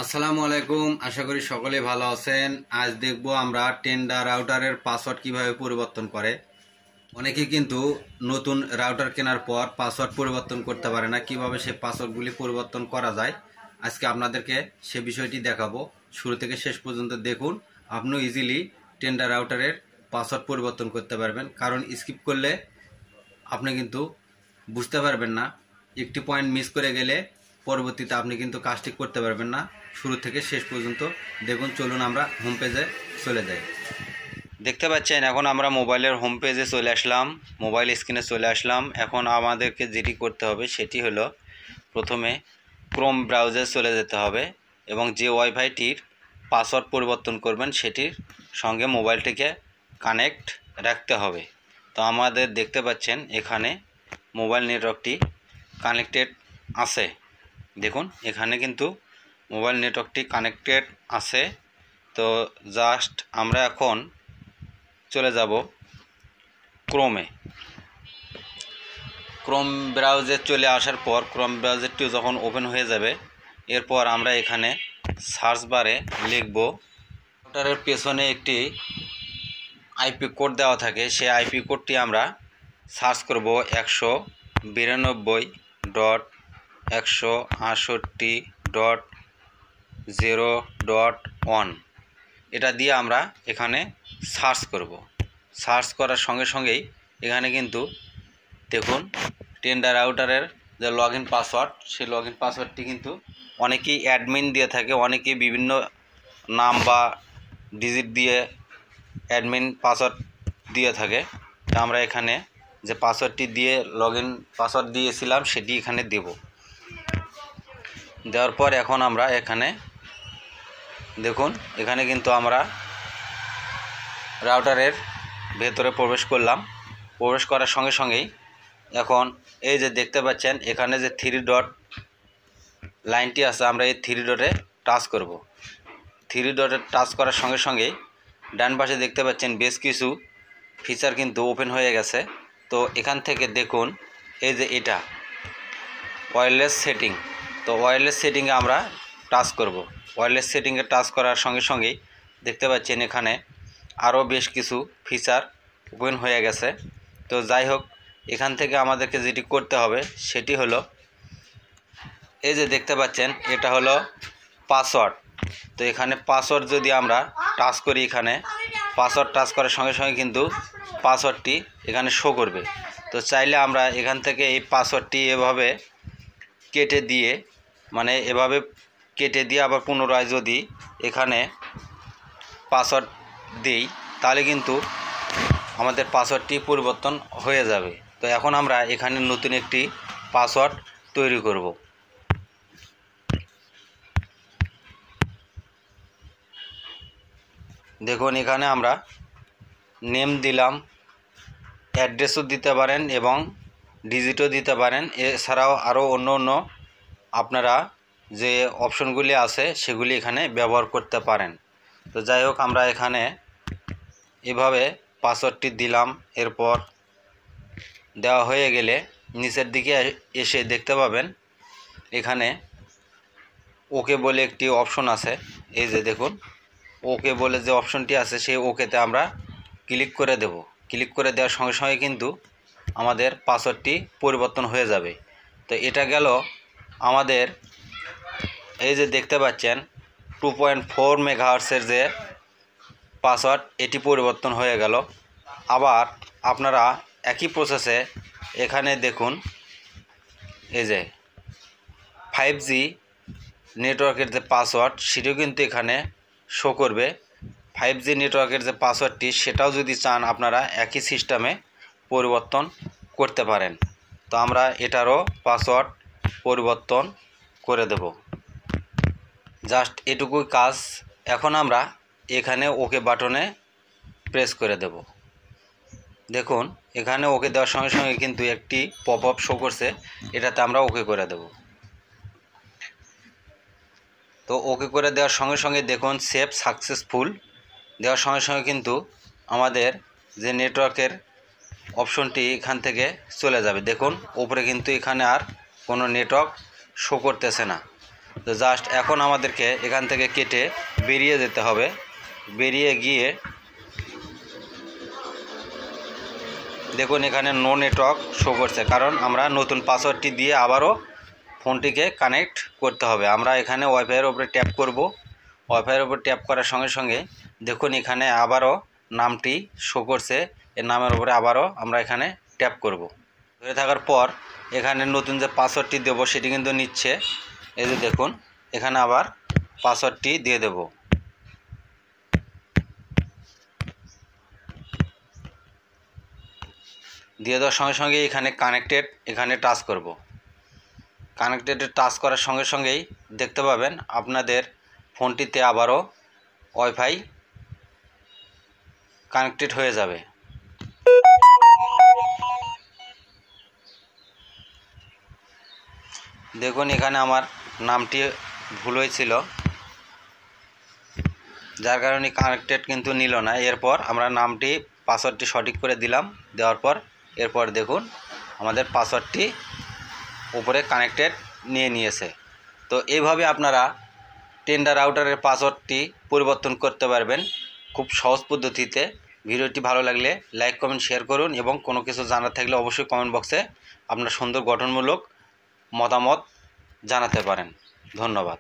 আসসালামু আলাইকুম। আশা করি সকলে ভালো আছেন। আজ দেখব আমরা টেন্ডার রাউটারের পাসওয়ার্ড কিভাবে পরিবর্তন করে। অনেকে কিন্তু নতুন রাউটার কেনার পর পাসওয়ার্ড পরিবর্তন করতে পারে না, কিভাবে সেই পাসওয়ার্ডগুলি পরিবর্তন করা যায় আজকে আপনাদেরকে সে বিষয়টি দেখাবো। শুরু থেকে শেষ পর্যন্ত দেখুন, আপনিও ইজিলি টেন্ডার রাউটারের পাসওয়ার্ড পরিবর্তন করতে পারবেন। কারণ স্কিপ করলে আপনি কিন্তু বুঝতে পারবেন না, একটি পয়েন্ট মিস করে গেলে পরবর্তীতে আপনি কিন্তু কাজটি করতে পারবেন না। শুরু থেকে শেষ পর্যন্ত দেখুন। চলুন আমরা হোম পেজে চলে যাই। দেখতে পাচ্ছেন এখন আমরা মোবাইলের হোম পেজে চলে আসলাম, মোবাইল স্ক্রিনে চলে আসলাম। এখন আমাদেরকে যেটি করতে হবে সেটি হলো প্রথমে ক্রোম ব্রাউজারে চলে যেতে হবে এবং যে ওয়াইফাইটির পাসওয়ার্ড পরিবর্তন করবেন সেটির সঙ্গে মোবাইলটিকে কানেক্ট রাখতে হবে। তো আমাদের দেখতে পাচ্ছেন এখানে মোবাইল নেটওয়ার্কটি কানেক্টেড আছে। দেখুন এখানে কিন্তু মোবাইল নেটওয়ার্কটি কানেক্টেড আছে। তো জাস্ট আমরা এখন চলে যাব ক্রোমে। ক্রোম ব্রাউজার চলে আসার পর ক্রোম ব্রাউজারটি যখন ওপেন হয়ে যাবে, এরপর আমরা এখানে সার্চ বারে লিখব, রাউটারের পেছনে একটি আইপি কোড দেওয়া থাকে, সেই আইপি কোডটি আমরা সার্চ করব 192.168.0.1। এটা দিয়ে আমরা এখানে সার্চ করব। সার্চ করার সঙ্গে সঙ্গেই এখানে কিন্তু দেখুন টেন্ডার রাউটারের যে লগইন পাসওয়ার্ড, সেই লগইন পাসওয়ার্ডটি কিন্তু অনেকেই অ্যাডমিন দিয়ে থাকে, অনেকেই বিভিন্ন নাম বা ডিজিট দিয়ে অ্যাডমিন পাসওয়ার্ড দিয়ে থাকে। তো আমরা এখানে যে পাসওয়ার্ডটি দিয়ে লগইন পাসওয়ার্ড দিয়েছিলাম সেটি এখানে দেব। দেওয়ার পর এখন আমরা এখানে দেখুন এখানে কিন্তু আমরা রাউটারের ভেতরে প্রবেশ করলাম। প্রবেশ করার সঙ্গে সঙ্গেই এখন এই যে দেখতে পাচ্ছেন এখানে যে 3 ডট লাইনটি আছে, আমরা এই 3 ডটে টাচ করব। 3 ডটে টাচ করার সঙ্গে সঙ্গেই ডান পাশে দেখতে পাচ্ছেন বেশ কিছু ফিচার কিন্তু ওপেন হয়ে গেছে। তো এখান থেকে দেখুন এই যে এটা ওয়্যারলেস সেটিং, তো ওয়্যারলেস সেটিংয়ে আমরা টাচ করব। ওয়্যারলেস সেটিংয়ে টাচ করার সঙ্গে সঙ্গেই দেখতে পাচ্ছেন এখানে আরও বেশ কিছু ফিচার ওপেন হয়ে গেছে। তো যাই হোক, এখান থেকে আমাদেরকে যেটি করতে হবে সেটি হলো এই যে দেখতে পাচ্ছেন এটা হলো পাসওয়ার্ড। তো এখানে পাসওয়ার্ড যদি আমরা টাচ করি, এখানে পাসওয়ার্ড টাচ করার সঙ্গে সঙ্গে কিন্তু পাসওয়ার্ডটি এখানে শো করবে। তো চাইলে আমরা এখান থেকে এই পাসওয়ার্ডটি এভাবে কেটে দিয়ে, মানে এভাবে কেটে দিয়ে আবার পুনরায় যদি এখানে পাসওয়ার্ড দিই তাহলে কিন্তু আমাদের পাসওয়ার্ডটি পরিবর্তন হয়ে যাবে। তো এখন আমরা এখানে নতুন একটি পাসওয়ার্ড তৈরি করব। দেখুন এখানে আমরা নেম দিলাম, অ্যাড্রেসও দিতে পারেন এবং ডিজিটও দিতে পারেন। এছাড়াও আরও অন্য অন্য আপনারা যে অপশনগুলি আছে সেগুলি এখানে ব্যবহার করতে পারেন। তো যাই হোক, আমরা এখানে এভাবে পাসওয়ার্ডটি দিলাম। এরপর দেওয়া হয়ে গেলে নিচের দিকে এসে দেখতে পাবেন এখানে ওকে বলে একটি অপশন আছে। এই যে দেখুন ওকে বলে যে অপশনটি আছে, সেই ওকেতে আমরা ক্লিক করে দেব। ক্লিক করে দেওয়ার সঙ্গে সঙ্গে কিন্তু আমাদের পাসওয়ার্ডটি পরিবর্তন হয়ে যাবে। তো এটা গেল আমাদের এই যে দেখতে পাচ্ছেন 2.4 মেগাহার্টজের যে পাসওয়ার্ড, এটি পরিবর্তন হয়ে গেল। আবার আপনারা একই প্রসেসে এখানে দেখুন এই যে 5G নেটওয়ার্কের যে পাসওয়ার্ড সেটিও কিন্তু এখানে শো করবে। 5G নেটওয়ার্কের যে পাসওয়ার্ডটি সেটাও যদি চান আপনারা একই সিস্টেমে পরিবর্তন করতে পারেন। তো আমরা এটারও পাসওয়ার্ড পরিবর্তন করে দেব। জাস্ট এটুকুই কাজ। এখন আমরা এখানে ওকে বাটনে প্রেস করে দেব। দেখুন এখানে ওকে দেওয়ার সঙ্গে সঙ্গে কিন্তু একটি পপ আপ শো করছে, এটাতে আমরা ওকে করে দেব। তো ওকে করে দেওয়ার সঙ্গে সঙ্গে দেখুন সেভ সাকসেসফুল দেওয়ার সঙ্গে সঙ্গে কিন্তু আমাদের যে নেটওয়ার্কের অপশনটি এখান থেকে চলে যাবে। দেখুন উপরে কিন্তু এখানে আর কোনো নেটওয়ার্ক শো করতেছে না। তো জাস্ট এখন আমাদেরকে এখান থেকে কেটে বেরিয়ে যেতে হবে। বেরিয়ে গিয়ে দেখুন এখানে নো নেটওয়ার্ক শো করছে, কারণ আমরা নতুন পাসওয়ার্ডটি দিয়ে আবারও ফোনটিকে কানেক্ট করতে হবে। আমরা এখানে ওয়াইফাইয়ের উপরে ট্যাপ করব। ওয়াইফাইয়ের উপর ট্যাপ করার সঙ্গে সঙ্গে দেখুন এখানে আবারও নামটি শো করছে। এর নামের উপরে আবারও আমরা এখানে ট্যাপ করব। ধরে থাকার পর এখানে নতুন যে পাসওয়ার্ডটি দেব সেটি কিন্তু নিচ্ছে। এই যে দেখুন এখানে আবার পাসওয়ার্ডটি দিয়ে দেব। দিয়ে দেওয়ার সঙ্গে সঙ্গে এখানে কানেক্টেড এখানে টাচ করব। কানেক্টেডে টাচ করার সঙ্গে সঙ্গেই দেখতে পাবেন আপনাদের ফোনটিতে আবারও ওয়াইফাই কানেক্টেড হয়ে যাবে। দেখুন এখানে আমার নামটি ভুল হয়েছিল, যার কারণে কানেক্টেড কিন্তু নিল না। এরপর আমরা নামটি পাসওয়ার্ডটি সঠিক করে দিলাম। দেওয়ার পর এরপর দেখুন আমাদের পাসওয়ার্ডটি উপরে কানেক্টেড নিয়েছে। তো এইভাবে আপনারা টেন্ডার রাউটারের পাসওয়ার্ডটি পরিবর্তন করতে পারবেন খুব সহজ পদ্ধতিতে। ভিডিওটি ভালো লাগলে লাইক কমেন্ট শেয়ার করুন এবং কোনো কিছু জানার থাকলে অবশ্যই কমেন্ট বক্সে আপনার সুন্দর গঠনমূলক মতামত জানাতে পারেন। ধন্যবাদ।